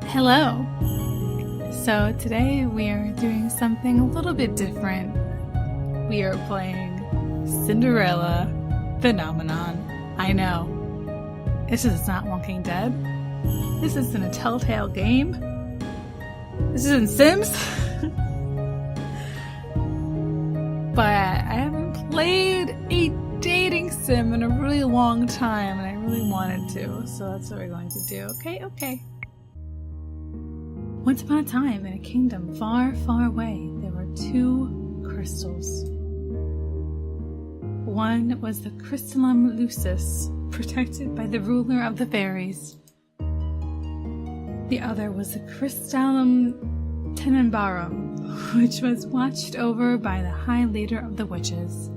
Hello! So today we are doing something a little bit different. We are playing Cinderella Phenomenon. I know, this is not Walking Dead. This isn't a Telltale game. This isn't Sims. But I haven't played a dating sim in a really long time, and I really wanted to, so that's what we're going to do. Okay. Once upon a time, in a kingdom far, far away, there were two crystals. One was the Crystallum Lucis, protected by the ruler of the fairies. The other was the Crystallum Tenenbaum, which was watched over by the High Leader of the Witches.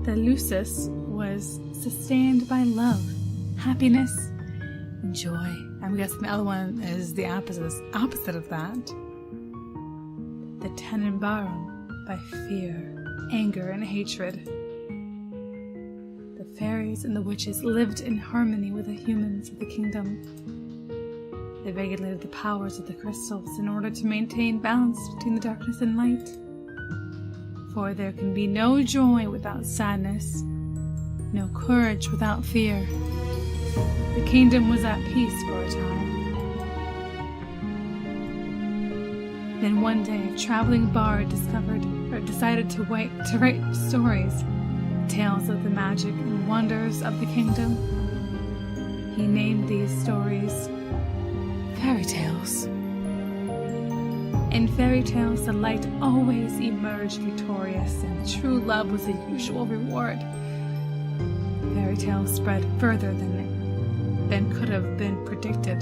The Lucis was sustained by love, happiness, and joy. I'm guessing the other one is the opposite of that. The Tenenbaum by fear, anger, and hatred. The fairies and the witches lived in harmony with the humans of the kingdom. They regulated the powers of the crystals in order to maintain balance between the darkness and light. For there can be no joy without sadness, no courage without fear. The kingdom was at peace for a time. Then one day, a traveling bard decided to write stories, tales of the magic and wonders of the kingdom. He named these stories fairy tales. In fairy tales, the light always emerged victorious, and true love was the usual reward. Fairy tales spread further than could have been predicted.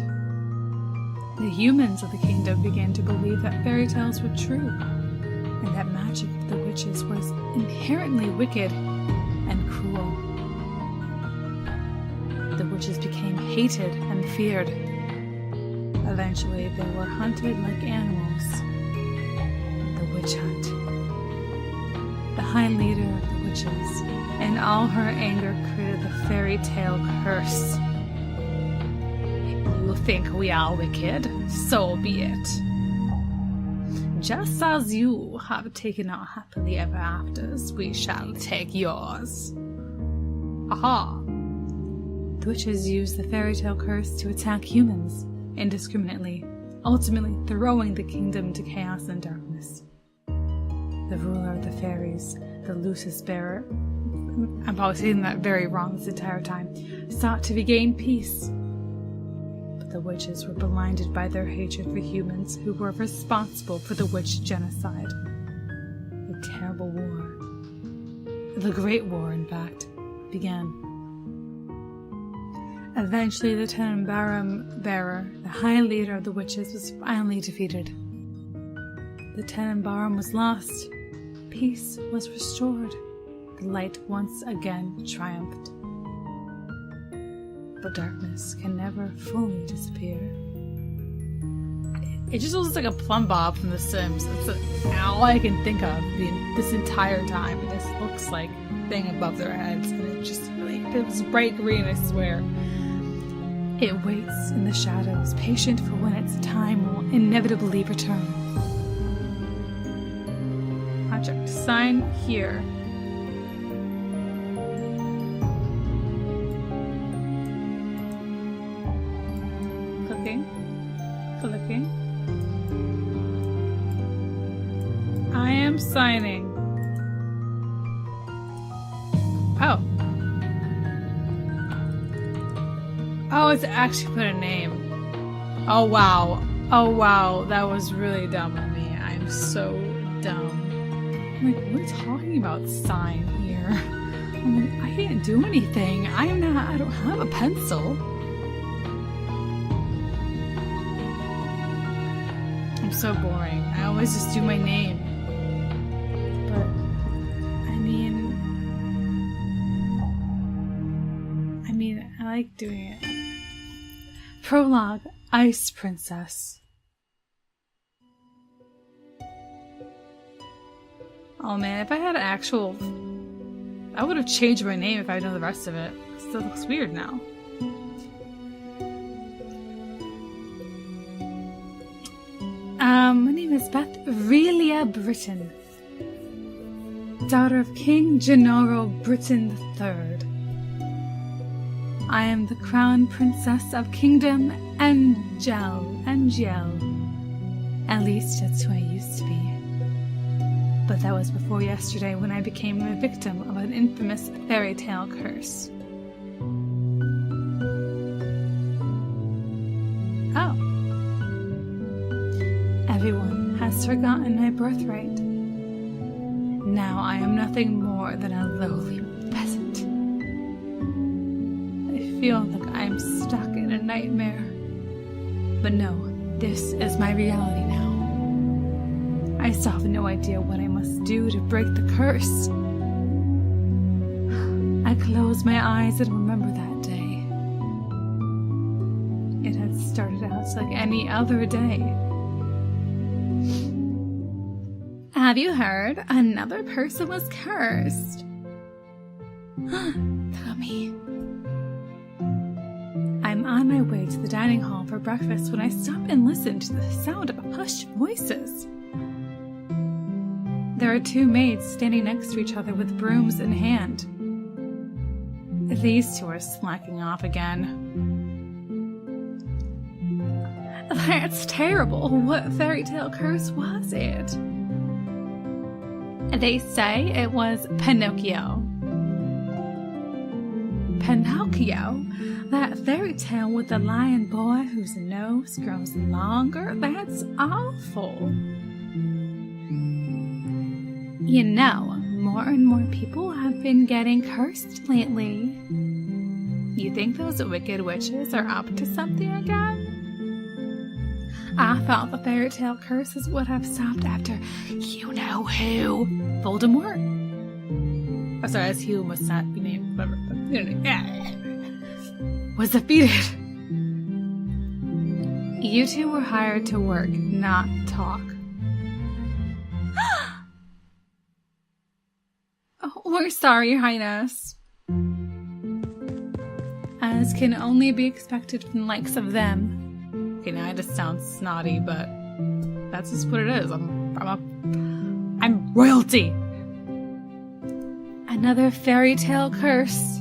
The humans of the kingdom began to believe that fairy tales were true, and that magic of the witches was inherently wicked and cruel. The witches became hated and feared. Eventually, they were hunted like animals. The witch hunt. The High Leader of the Witches, in all her anger, created the fairy tale curse. You think we are wicked? So be it. Just as you have taken our happily ever afters, we shall take yours. Aha! The witches used the fairy tale curse to attack humans indiscriminately, ultimately throwing the kingdom to chaos and darkness. The ruler of the fairies, the Lucis bearer, I'm probably saying that very wrong this entire time, sought to regain peace. But the witches were blinded by their hatred for humans who were responsible for the witch genocide. A terrible war, the Great War in fact, began. Eventually, the Tenenbaum bearer, the High Leader of the Witches, was finally defeated. The Tenenbaum was lost. Peace was restored. The light once again triumphed. But darkness can never fully disappear. It just looks like a plumb bob from The Sims. It's all I can think of this entire time. It just looks like a thing above their heads, and it was bright green, I swear. It waits in the shadows, patient for when its time will inevitably return. Project sign here. Clicking. I am signing. Oh, it's actually put a name. Oh wow, that was really dumb of me. I'm so dumb. I'm like, what are you talking about, sign here? I'm like, I didn't do anything. I don't have a pencil. I'm so boring. I always just do my name. But, I like doing it. Prologue, Ice Princess. Oh man, if I had an actual... I would have changed my name if I know the rest of it. It still looks weird now. is Beth Aurelia Britton, daughter of King Gennaro Britton III. I am the crown princess of Kingdom Angel. At least that's who I used to be. But that was before yesterday, when I became a victim of an infamous fairy tale curse. Oh. Everyone has forgotten my birthright. Now I am nothing more than a lowly peasant. I feel like I'm stuck in a nightmare. But no, this is my reality now. I still have no idea what I must do to break the curse. I close my eyes and remember that day. It had started out like any other day. Have you heard? Another person was cursed. Tell me. I'm on my way to the dining hall for breakfast when I stop and listen to the sound of hushed voices. There are two maids standing next to each other with brooms in hand. These two are slacking off again. That's terrible. What fairy tale curse was it? They say it was Pinocchio. Pinocchio? That fairy tale with the lion boy whose nose grows longer? That's awful. You know, more and more people have been getting cursed lately. You think those wicked witches are up to something again? I thought the fairy tale curses would have stopped after you-know-who, Voldemort. Oh, sorry, as he must not be named, whatever. Was defeated. You two were hired to work, not talk. Oh, we're sorry, Your Highness. As can only be expected from the likes of them. Okay, now I just sound snotty, but that's just what it is. I'm royalty. Another fairy tale curse.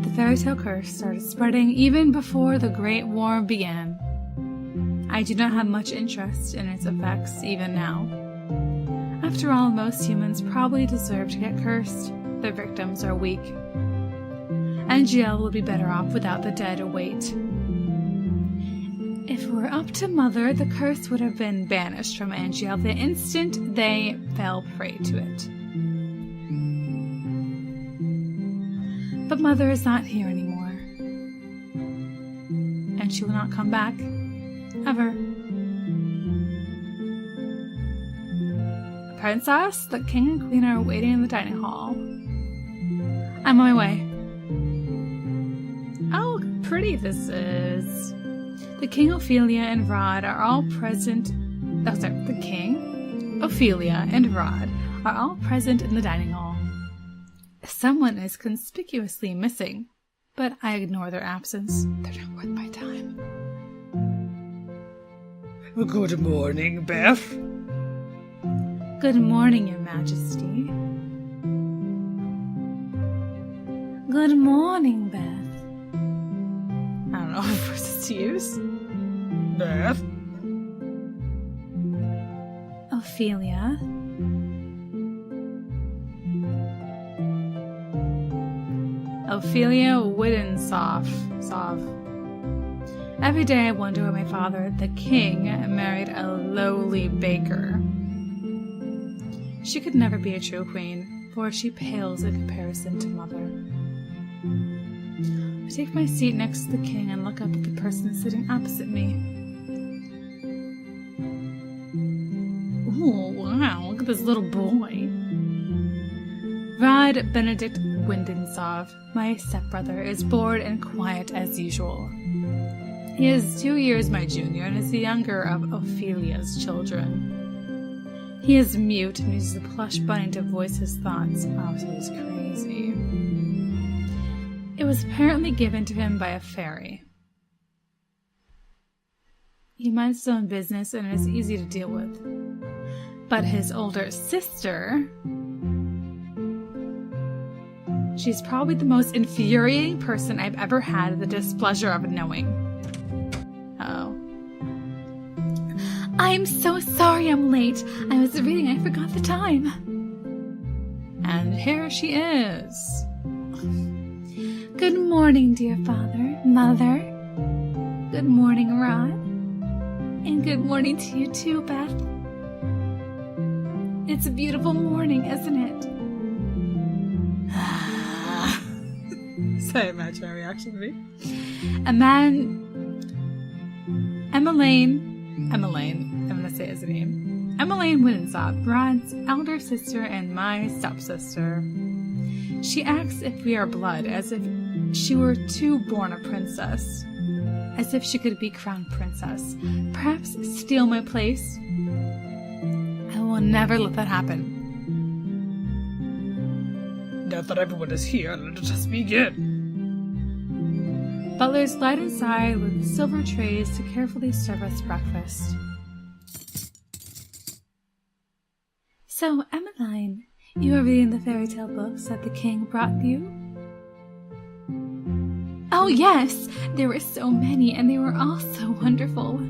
The fairy tale curse started spreading even before the Great War began. I do not have much interest in its effects even now. After all, most humans probably deserve to get cursed. Their victims are weak. NGL would be better off without the dead weight. If it were up to Mother, the curse would have been banished from NGL the instant they fell prey to it. But Mother is not here anymore. And she will not come back. Ever. Princess, the king and queen are waiting in the dining hall. I'm on my way. Oh, look how pretty this is. The King, Ophelia, and Rod are all present. Oh, sorry. The King, Ophelia, and Rod are all present in the dining hall. Someone is conspicuously missing, but I ignore their absence. They're not worth my time. Good morning, Beth. Good morning, Your Majesty. Good morning, Beth. I don't know what verses to use. Beth. Ophelia. Ophelia Widdensov. Every day I wonder why my father, the king, married a lowly baker. She could never be a true queen, for she pales in comparison to Mother. I take my seat next to the king and look up at the person sitting opposite me. Ooh, wow, look at this little boy. Rod Benedict Windensov, my stepbrother, is bored and quiet as usual. He is 2 years my junior and is the younger of Ophelia's children. He is mute and uses a plush bunny to voice his thoughts. Oh, so he's crazy. It was apparently given to him by a fairy. He minds his own business and is easy to deal with. But his older sister, she's probably the most infuriating person I've ever had the displeasure of knowing. Uh-oh. I'm so sorry I'm late. I was reading, I forgot the time. And here she is. Good morning, dear father, mother. Good morning, Rod. And good morning to you too, Beth. It's a beautiful morning, isn't it? So I imagine her reaction would be. Emmeline, I'm going to say his name. Emmeline Winsop, Brad's elder sister and my stepsister. She acts if we are blood, as if she were too born a princess. As if she could be crowned princess. Perhaps steal my place. I will never let that happen. Now that everyone is here, let us begin. Butlers glide inside with silver trays to carefully serve us breakfast. So, Emmeline, you are reading the fairy tale books that the king brought you? Oh, yes! There were so many, and they were all so wonderful.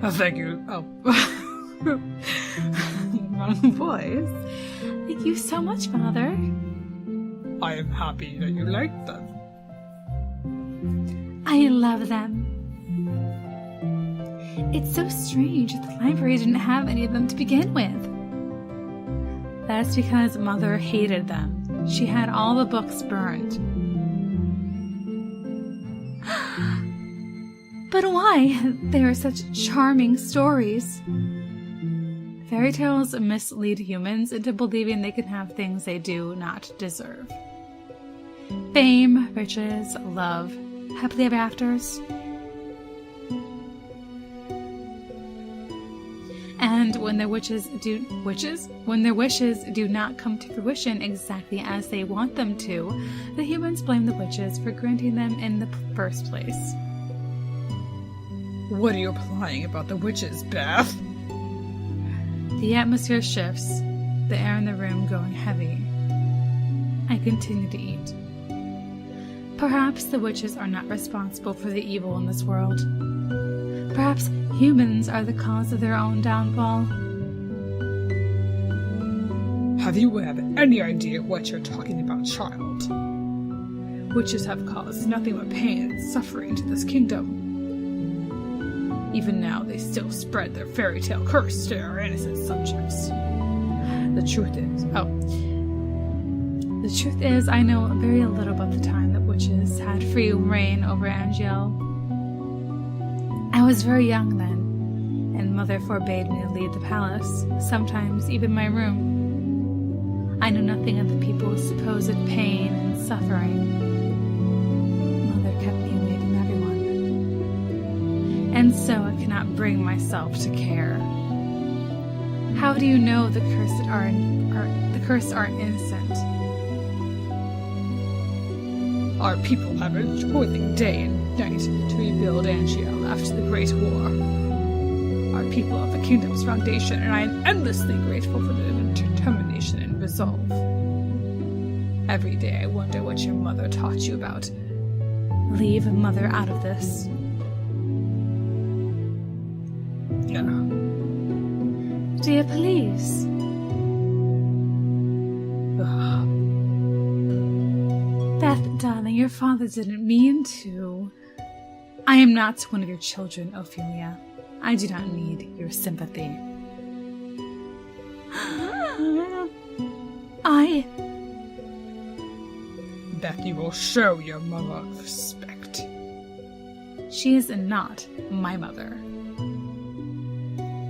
Oh, thank you. Oh. Wrong voice. Thank you so much, Father. I am happy that you like them. I love them. It's so strange the library didn't have any of them to begin with. That's because Mother hated them. She had all the books burned. But why? They are such charming stories. Fairy tales mislead humans into believing they can have things they do not deserve. Fame, riches, love, happily ever afters. And when their wishes do not come to fruition exactly as they want them to, the humans blame the witches for granting them in the first place. What are you implying about the witches, Beth? The atmosphere shifts, the air in the room going heavy. I continue to eat. Perhaps the witches are not responsible for the evil in this world. Perhaps humans are the cause of their own downfall. Have you any idea what you're talking about, child? Witches have caused nothing but pain and suffering to this kingdom. Even now, they still spread their fairy tale curse to our innocent subjects. The truth is, I know very little about the time that witches had free reign over Angel. I was very young then, and Mother forbade me to leave the palace, sometimes even my room. I knew nothing of the people's supposed pain and suffering. Mother kept me away from everyone. And so I cannot bring myself to care. How do you know the cursed are innocent? Our people have been toiling day and night to rebuild Angel after the Great War. Our people are the kingdom's foundation, and I am endlessly grateful for their determination and resolve. Every day I wonder what your mother taught you about. Leave Mother out of this. Yeah. Dear, please. Beth, darling, your father didn't mean to. I am not one of your children, Ophelia. I do not need your sympathy. Beth, you will show your mother respect. She is not my mother.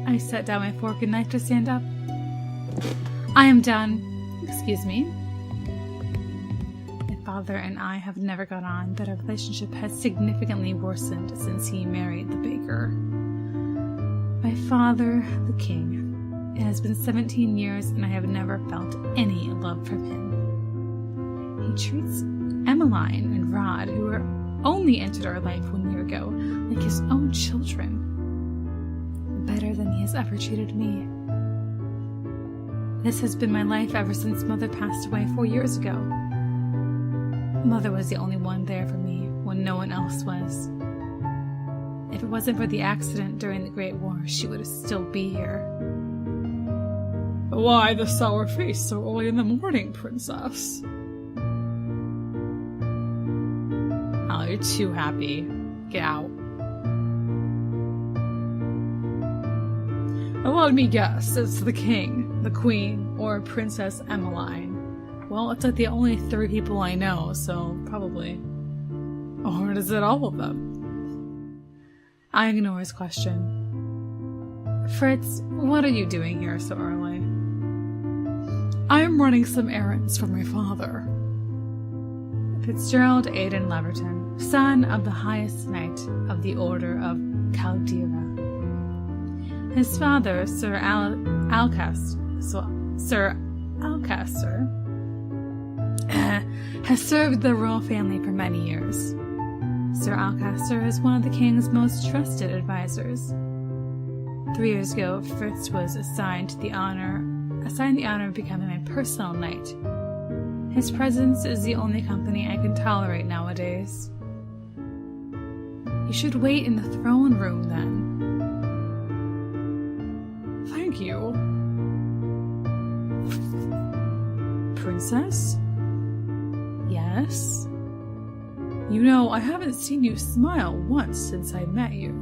I set down my fork and knife to stand up. I am done. Excuse me. My father and I have never got on, but our relationship has significantly worsened since he married the baker. My father, the king. It has been 17 years and I have never felt any love from him. He treats Emmeline and Rod, who are only entered our life 1 year ago, like his own children. Better than he has ever treated me. This has been my life ever since Mother passed away 4 years ago. Mother was the only one there for me when no one else was. If it wasn't for the accident during the Great War, she would still be here. Why the sour face so early in the morning, Princess? Oh, you're too happy. Get out. Let me guess, it's the king, the queen, or Princess Emmeline. Well, it's like the only 3 people I know, so probably. Or is it all of them? I ignore his question. Fritz, what are you doing here so early? I am running some errands for my father. Fitzgerald Aidan Leverton, son of the highest knight of the Order of Caldera. His father, Sir Alcaster, has served the royal family for many years. Sir Alcaster is one of the king's most trusted advisors. 3 years ago, Fritz was assigned the honor of becoming my personal knight. His presence is the only company I can tolerate nowadays. You should wait in the throne room, then. Thank you. Princess? Yes? You know, I haven't seen you smile once since I met you.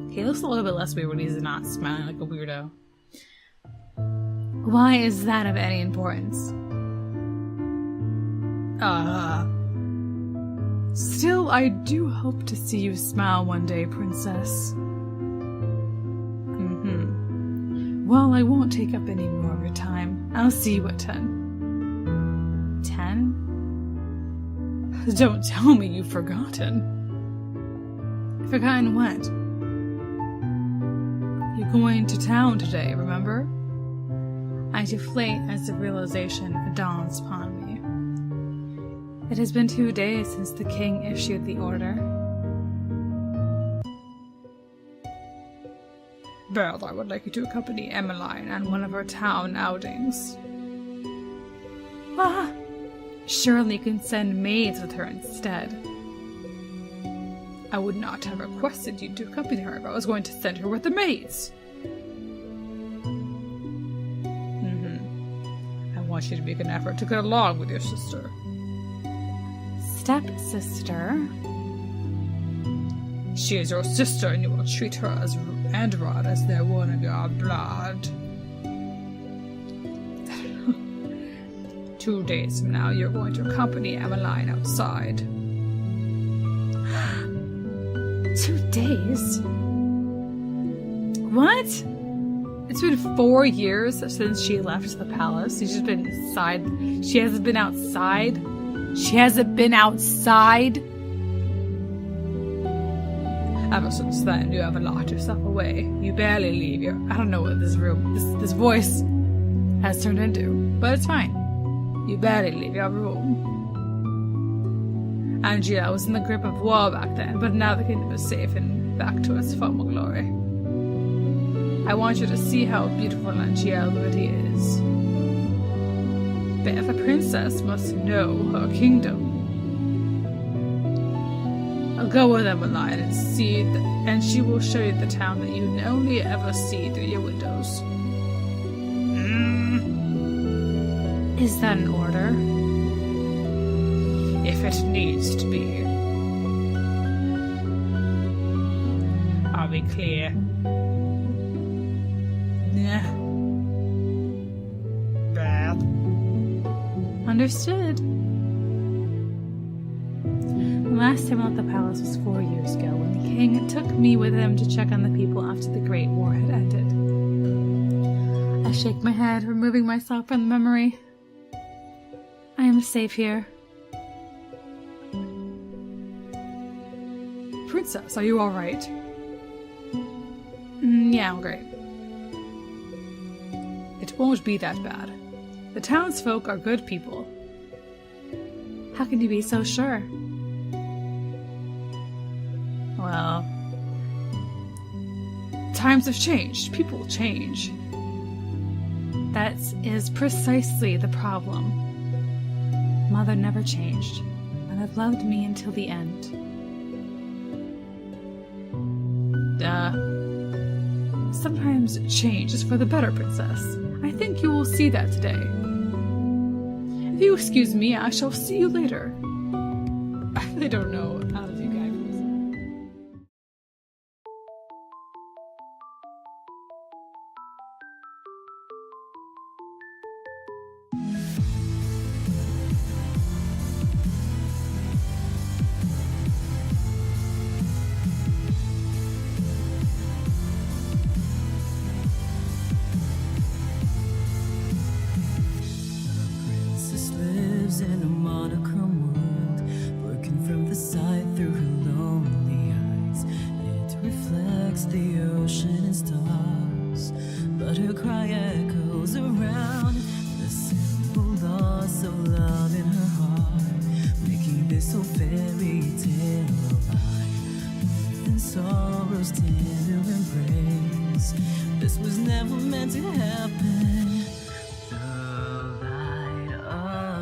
He looks a little bit less weird when he's not smiling like a weirdo. Why is that of any importance? Still, I do hope to see you smile one day, Princess. Well, I won't take up any more of your time. I'll see you at 10. 10? Don't tell me you've forgotten. Forgotten what? You're going to town today, remember? I deflate as the realization dawns upon me. It has been 2 days since the king issued the order. Well, I would like you to accompany Emmeline on one of her town outings. Ah! Surely you can send maids with her instead. I would not have requested you to accompany her if I was going to send her with the maids. I want you to make an effort to get along with your sister. Stepsister? She is your sister, and you will treat her as Androd as they're one of your blood. 2 days from now, you're going to accompany Emmeline outside. 2 days? What? It's been 4 years since she left the palace. She's just been inside. She hasn't been outside. She hasn't been outside. Ever since then, you have locked yourself away. You barely leave your... I don't know what this room, this voice has turned into, but it's fine. You barely leave your room. Angela was in the grip of war back then, but now the kingdom is safe and back to its former glory. I want you to see how beautiful Angela really is. But if a princess must know her kingdom, I'll go with Emmeline and see, and she will show you the town that you only ever see through your windows. Is that an order? If it needs to be. Are we clear? Yeah. Bad. Understood. The last time I left the palace was 4 years ago, when the king took me with him to check on the people after the Great War had ended. I shake my head, removing myself from the memory. I am safe here. Princess, are you alright? Yeah, I'm great. It won't be that bad. The townsfolk are good people. How can you be so sure? Well, times have changed. People change. That is precisely the problem. Mother never changed, and have loved me until the end. Sometimes change is for the better, Princess. I think you will see that today. If you excuse me, I shall see you later. I really don't know how to do guys. In a monochrome world, working from the side through her lonely eyes. It reflects the ocean and stars, but her cry echoes around the simple loss of love in her heart, making this whole fairy tale alive. Within sorrow's tender embrace, this was never meant to happen.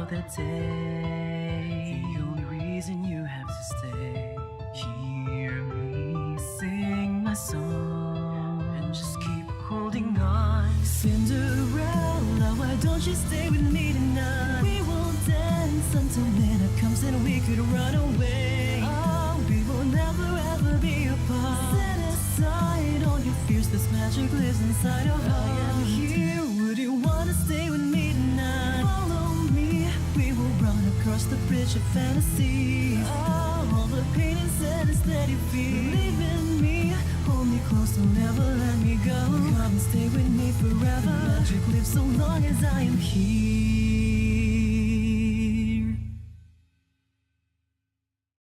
The day, the only reason you have to stay. Hear me sing my song and just keep holding on. Cinderella, why don't you stay with me tonight? We will dance until midnight comes and we could run away. Oh, we will never ever be apart. Set aside all your fears, this magic lives inside your heart. I am here, would you wanna stay with me tonight? Follow me, we will run across the bridge of fantasy. Oh, all the pain and sadness that you feel. Believe in me, hold me close, don't never let me go. Come and stay with me forever. The magic lives so long as I am here.